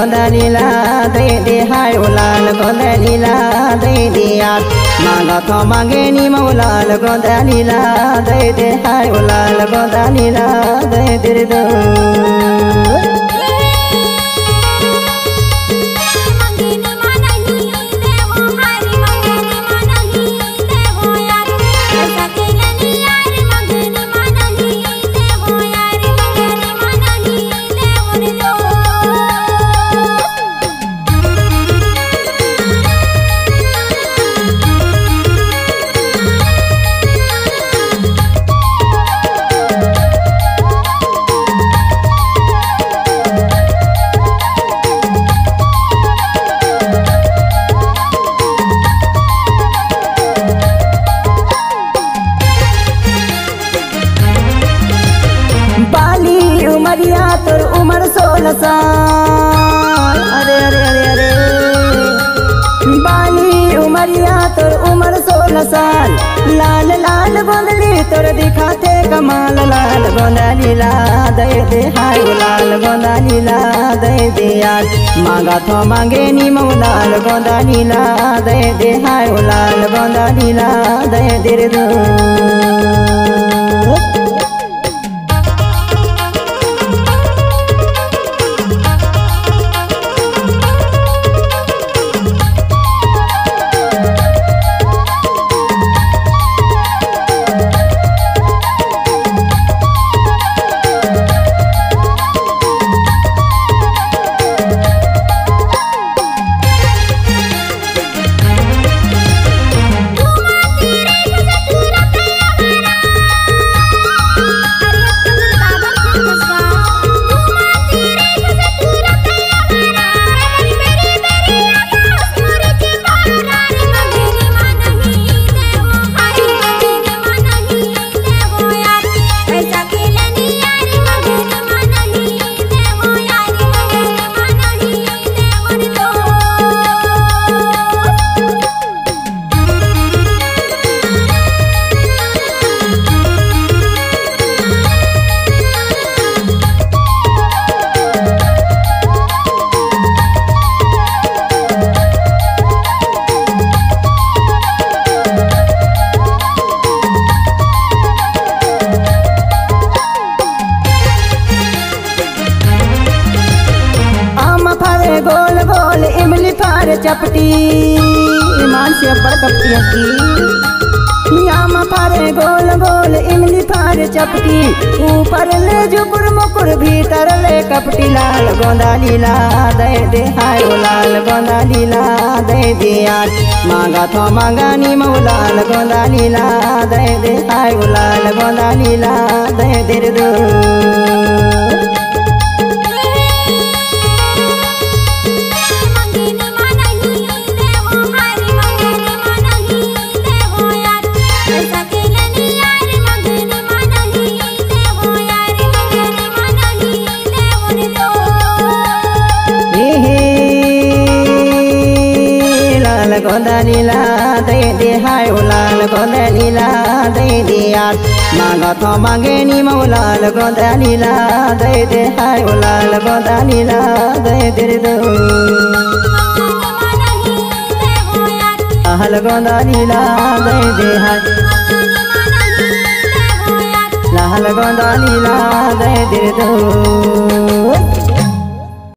गोंदा लीला दे दे हाय लाल गोंदा लीला दे दे यार मांगा तो मांगे नी मौलाल गोंदा लीला दे दे हाय लाल गोंदा लीला दे दे दो उमरिया तोर उमर 16 साल अरे अरे अरे अरे बाली उमरिया तोर उमर 16 साल लाल लाल गोंदली तोर दिखाते कमाल लाल गोंदा लीला दे दे हाय लाल गोंदा लीला दे दे यार मांगा तो मांगे नी मौलाल गोंदा लीला दे दे हाय लाल गोंदा लीला दे दे दो गोल गोल इमली फार चपटी ईमान से अब्बर कपटी हकी यामा फारे गोल गोल इमली फार चपटी ऊपर ले जुकुर मुकुर भीतर ले कपटी लाल गोंदा लीला दे दे हाय लाल गोंदा लीला दे दे यार मांगा तो मांगा नी मौलाल गोंदा लीला दे दे हाय लाल गोंदा लीला दे दे दो गोंदा लीला दे दे हाय लाल गोंदा लीला दे दे यार मांगा तो मांगे नी मौलाल गोंदा लीला दे दे हाय लाल गोंदा लीला दे दे दो आहल गोंदा लीला दे दे हाय लाल गोंदा लीला दे दे दो